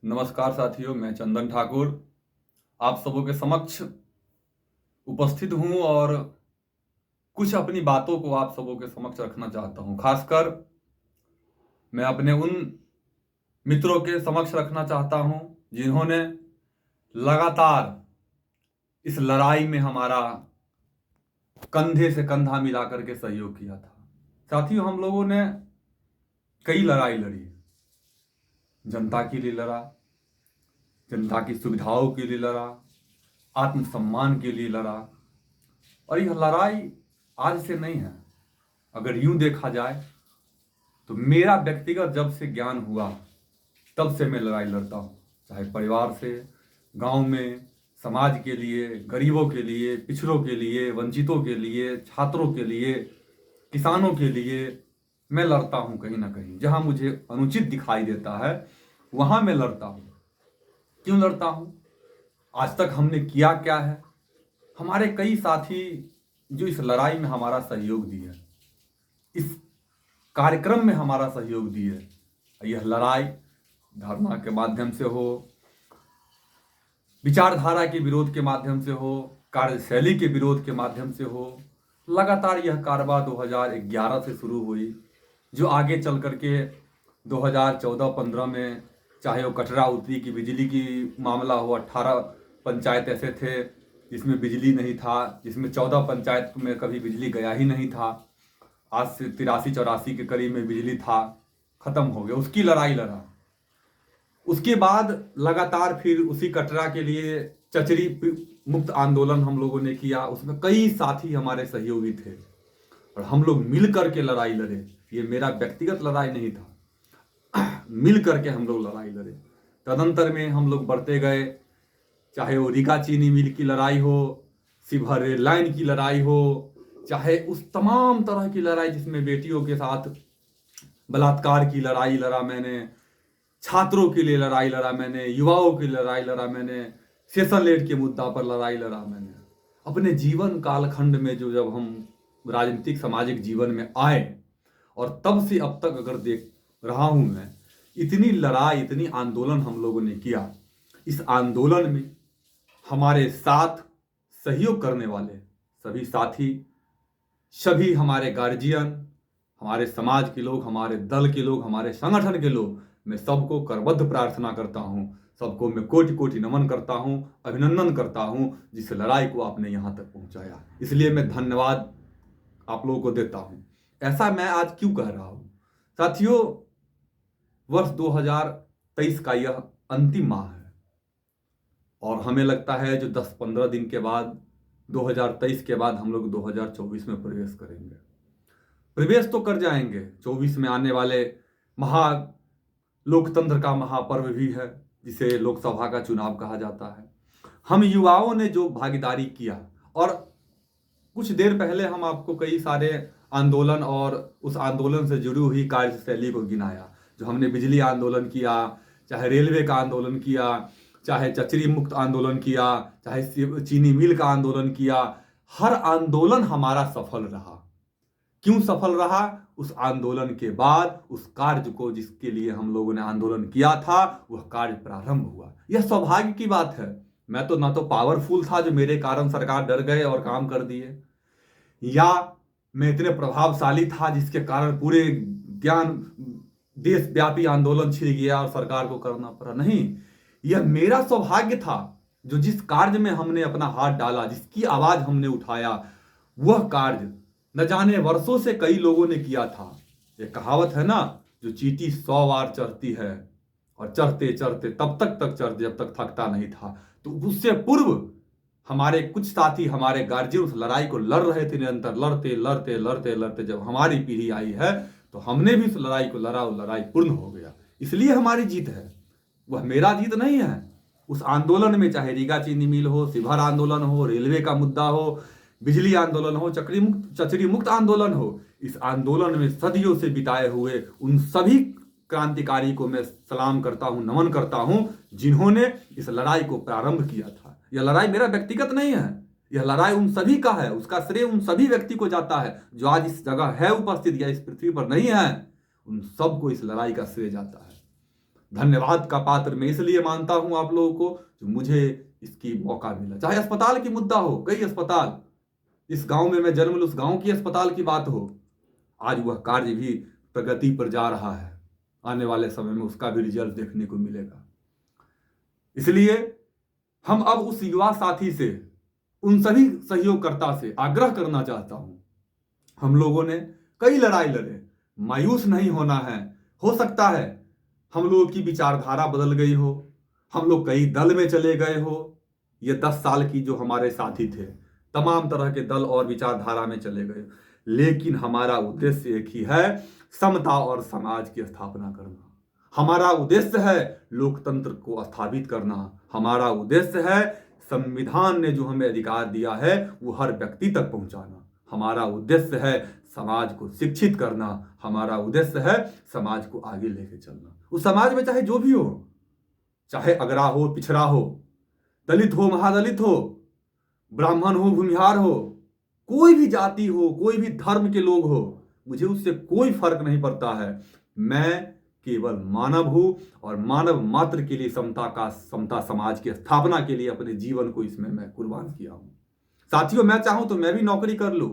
नमस्कार साथियों, मैं चंदन ठाकुर आप सबों के समक्ष उपस्थित हूं और कुछ अपनी बातों को आप सबों के समक्ष रखना चाहता हूं। खासकर मैं अपने उन मित्रों के समक्ष रखना चाहता हूं जिन्होंने लगातार इस लड़ाई में हमारा कंधे से कंधा मिलाकर के सहयोग किया था। साथियों, हम लोगों ने कई लड़ाई लड़ी। जनता के लिए लड़ा, जनता की सुविधाओं के लिए लड़ा, आत्मसम्मान के लिए लड़ा। और यह लड़ाई आज से नहीं है। अगर यूं देखा जाए तो मेरा व्यक्तिगत जब से ज्ञान हुआ तब से मैं लड़ाई लड़ता हूँ, चाहे परिवार से, गांव में, समाज के लिए, गरीबों के लिए, पिछड़ों के लिए, वंचितों के लिए, छात्रों के लिए, किसानों के लिए मैं लड़ता हूँ। कहीं ना कहीं जहां मुझे अनुचित दिखाई देता है वहां मैं लड़ता हूँ। क्यों लड़ता हूँ? आज तक हमने किया क्या है? हमारे कई साथी जो इस लड़ाई में हमारा सहयोग दिए, इस कार्यक्रम में हमारा सहयोग दिए। यह लड़ाई धरना के माध्यम से हो, विचारधारा के विरोध के माध्यम से हो, कार्यशैली के विरोध के माध्यम से हो, लगातार यह कारवां 2011 से शुरू हुई, जो आगे चल करके 2014-15 में, चाहे वो कटरा उत्तरी की बिजली की मामला हो, 18 पंचायत ऐसे थे जिसमें बिजली नहीं था, जिसमें 14 पंचायत में कभी बिजली गया ही नहीं था। आज से 83-84 के करीब में बिजली था, खत्म हो गया, उसकी लड़ाई लड़ा। उसके बाद लगातार फिर उसी कटरा के लिए चचरी मुक्त आंदोलन हम लोगों ने किया। उसमें कई साथी हमारे सहयोगी थे और हम लोग मिल करके लड़ाई लड़े। ये मेरा व्यक्तिगत लड़ाई नहीं था, मिल करके हम लोग लड़ाई लड़े। तदंतर में हम लोग बढ़ते गए, चाहे वो रीगा चीनी मिल की लड़ाई हो, शिवहर रेल लाइन की लड़ाई हो, चाहे उस तमाम तरह की लड़ाई जिसमें बेटियों के साथ बलात्कार की लड़ाई लड़ा मैंने, छात्रों के लिए लड़ाई लड़ा मैंने, युवाओं की लड़ाई लड़ा मैंने, सेशन लेट के मुद्दा पर लड़ाई लड़ा मैंने। अपने जीवन कालखंड में जो जब हम राजनीतिक सामाजिक जीवन में आए और तब से अब तक अगर देख रहा हूं मैं, इतनी लड़ाई, इतनी आंदोलन हम लोगों ने किया। इस आंदोलन में हमारे साथ सहयोग करने वाले सभी साथी, सभी हमारे गार्जियन, हमारे समाज के लोग, हमारे दल के लोग, हमारे संगठन के लोग, मैं सबको करबद्ध प्रार्थना करता हूं, सबको मैं कोटि कोटि नमन करता हूं, अभिनंदन करता हूं जिस लड़ाई को आपने यहां तक पहुंचाया। इसलिए मैं धन्यवाद आप लोगों को देता हूं। ऐसा मैं आज क्यों कह रहा हूं? साथियों, वर्ष 2023 का यह अंतिम माह है और हमें लगता है जो 10-15 दिन के बाद 2023 के बाद हम लोग 2024 में प्रवेश करेंगे। प्रवेश तो कर जाएंगे। 24 में आने वाले महा लोकतंत्र का महापर्व भी है, जिसे लोकसभा का चुनाव कहा जाता है। हम युवाओं ने जो भागीदारी किया, और कुछ देर पहले हम आपको कई सारे आंदोलन और उस आंदोलन से जुड़ी हुई कार्यशैली को गिनाया, जो हमने बिजली आंदोलन किया, चाहे रेलवे का आंदोलन किया, चाहे चचरी मुक्त आंदोलन किया, चाहे चीनी मिल का आंदोलन किया। हर आंदोलन हमारा सफल रहा। क्यों सफल रहा? उस आंदोलन के बाद उस कार्य को जिसके लिए हम लोगों ने आंदोलन किया था वह कार्य प्रारंभ हुआ। यह सौभाग्य की बात है। मैं तो ना तो पावरफुल था जो मेरे कारण सरकार डर गए और काम कर दिए, या मैं इतने प्रभावशाली था जिसके कारण पूरे ज्ञान देशव्यापी आंदोलन छिड़ गया और सरकार को करना पड़ा। नहीं, यह मेरा सौभाग्य था जो जिस कार्य में हमने अपना हाथ डाला, जिसकी आवाज हमने उठाया, वह कार्य न जाने वर्षों से कई लोगों ने किया था। ये कहावत है ना, जो चींटी 100 बार चढ़ती है और चढ़ते चढ़ते तब तक चढ़ते जब तक थकता नहीं था। तो उससे पूर्व हमारे कुछ साथी, हमारे गार्जियन उस लड़ाई को लड़ रहे थे, निरंतर लड़ते लड़ते लड़ते लड़ते जब हमारी पीढ़ी आई है तो हमने भी उस लड़ाई को लड़ा और लड़ाई पूर्ण हो गया। इसलिए हमारी जीत है, वह मेरा जीत नहीं है। उस आंदोलन में चाहे रीगा चीनी मिल हो, शिवहर आंदोलन हो, रेलवे का मुद्दा हो, बिजली आंदोलन हो, चचरी मुक्त आंदोलन हो, इस आंदोलन में सदियों से बिताए हुए उन सभी क्रांतिकारी को मैं सलाम करता हूं, नमन करता हूं, जिन्होंने इस लड़ाई को प्रारंभ किया था। यह लड़ाई मेरा व्यक्तिगत नहीं है, यह लड़ाई उन सभी का है। उसका श्रेय उन सभी व्यक्ति को जाता है जो आज इस जगह है उपस्थित या इस पृथ्वी पर नहीं है। उन सबको इस लड़ाई का श्रेय जाता है। धन्यवाद का पात्र मैं इसलिए मानता हूं आप लोगों को जो मुझे इसकी मौका मिला। चाहे अस्पताल की मुद्दा हो, कई अस्पताल, इस गांव में मैं जन्म लूं, उस गांव की अस्पताल की बात हो, आज वह कार्य भी प्रगति पर जा रहा है। आने वाले समय में उसका भी रिजल्ट देखने को मिलेगा। इसलिए हम अब उस युवा साथी से, उन सभी सहयोगकर्ता से आग्रह करना चाहता हूं, हम लोगों ने कई लड़ाई लड़े, मायूस नहीं होना है। हो सकता है हम लोगों की विचारधारा बदल गई हो, हम लोग कई दल में चले गए हो। ये 10 साल की जो हमारे साथी थे, तमाम तरह के दल और विचारधारा में चले गए, लेकिन हमारा उद्देश्य एक ही है, समता और समाज की स्थापना करना। हमारा उद्देश्य है लोकतंत्र को स्थापित करना। हमारा उद्देश्य है संविधान ने जो हमें अधिकार दिया है वो हर व्यक्ति तक पहुंचाना। हमारा उद्देश्य है समाज को शिक्षित करना। हमारा उद्देश्य है समाज को आगे लेके चलना। उस समाज में चाहे जो भी हो, चाहे अगरा हो, पिछड़ा हो, दलित हो, महादलित हो, ब्राह्मण हो, भूमिहार हो, कोई भी जाति हो, कोई भी धर्म के लोग हो, मुझे उससे कोई फर्क नहीं पड़ता है। मैं केवल मानव हूं और मानव मात्र के लिए समता समाज की स्थापना के लिए अपने जीवन को इसमें मैं कुर्बान किया हूं। साथियों, मैं चाहूं तो मैं भी नौकरी कर लूं।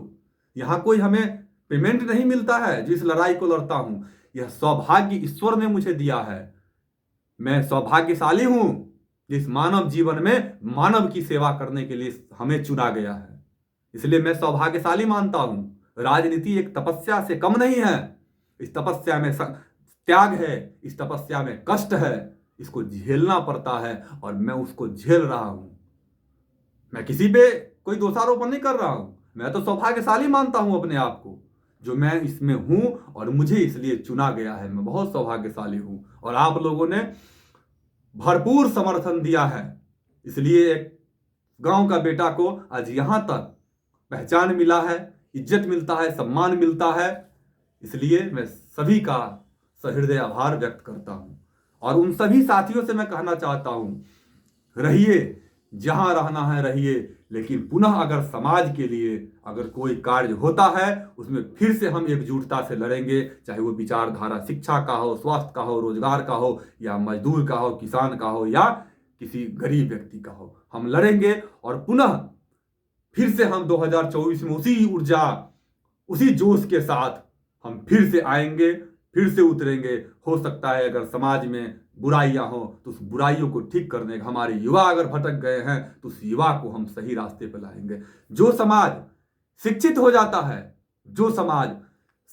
यहां कोई हमें पेमेंट नहीं मिलता है जो इस लड़ाई को लड़ता हूं। यह सौभाग्य ईश्वर ने मुझे दिया है। मैं सौभाग्यशाली हूं जिस मानव जीवन में मानव की सेवा करने के लिए हमें चुना गया है। इसलिए मैं सौभाग्यशाली मानता हूं। राजनीति एक तपस्या से कम नहीं है। इस तपस्या में त्याग है, इस तपस्या में कष्ट है, इसको झेलना पड़ता है और मैं उसको झेल रहा हूं। मैं किसी पे कोई दोषारोपण नहीं कर रहा हूं। मैं तो सौभाग्यशाली मानता हूं अपने आप को, जो मैं इसमें हूं और मुझे इसलिए चुना गया है। मैं बहुत सौभाग्यशाली हूं और आप लोगों ने भरपूर समर्थन दिया है। इसलिए एक गांव का बेटा को आज यहां तक पहचान मिला है, इज्जत मिलता है, सम्मान मिलता है। इसलिए मैं सभी का सहृदय आभार व्यक्त करता हूं और उन सभी साथियों से मैं कहना चाहता हूं, रहिए जहां रहना है रहिए, लेकिन पुनः अगर समाज के लिए अगर कोई कार्य होता है उसमें फिर से हम एकजुटता से लड़ेंगे। चाहे वो विचारधारा शिक्षा का हो, स्वास्थ्य का हो, रोजगार का हो, या मजदूर का हो, किसान का हो, या किसी गरीब व्यक्ति का हो, हम लड़ेंगे और पुनः फिर से हम 2024 में उसी ऊर्जा, उसी जोश के साथ हम फिर से आएंगे, फिर से उतरेंगे। हो सकता है अगर समाज में बुराइयां हो तो उस बुराइयों को ठीक करने का, हमारे युवा अगर भटक गए हैं तो उस युवा को हम सही रास्ते पर लाएंगे। जो समाज शिक्षित हो जाता है, जो समाज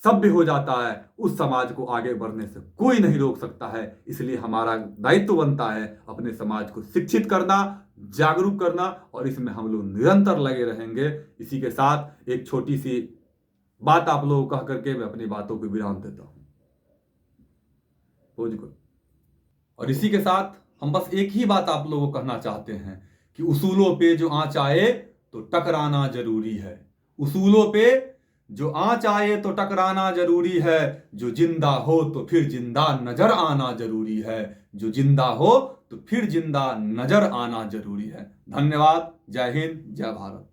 सभ्य हो जाता है, उस समाज को आगे बढ़ने से कोई नहीं रोक सकता है। इसलिए हमारा दायित्व बनता है अपने समाज को शिक्षित करना, जागरूक करना, और इसमें हम लोग निरंतर लगे रहेंगे। इसी के साथ एक छोटी सी बात आप लोगों को कह करके मैं अपनी बातों को विराम देता हूं। और इसी के साथ हम बस एक ही बात आप लोगों को कहना चाहते हैं कि उसूलों पे जो आंच आए तो टकराना जरूरी है। उसूलों पे जो आंच आए तो टकराना जरूरी है। जो जिंदा हो तो फिर जिंदा नजर आना जरूरी है। जो जिंदा हो तो फिर जिंदा नजर आना जरूरी है। धन्यवाद। जय हिंद, जय भारत।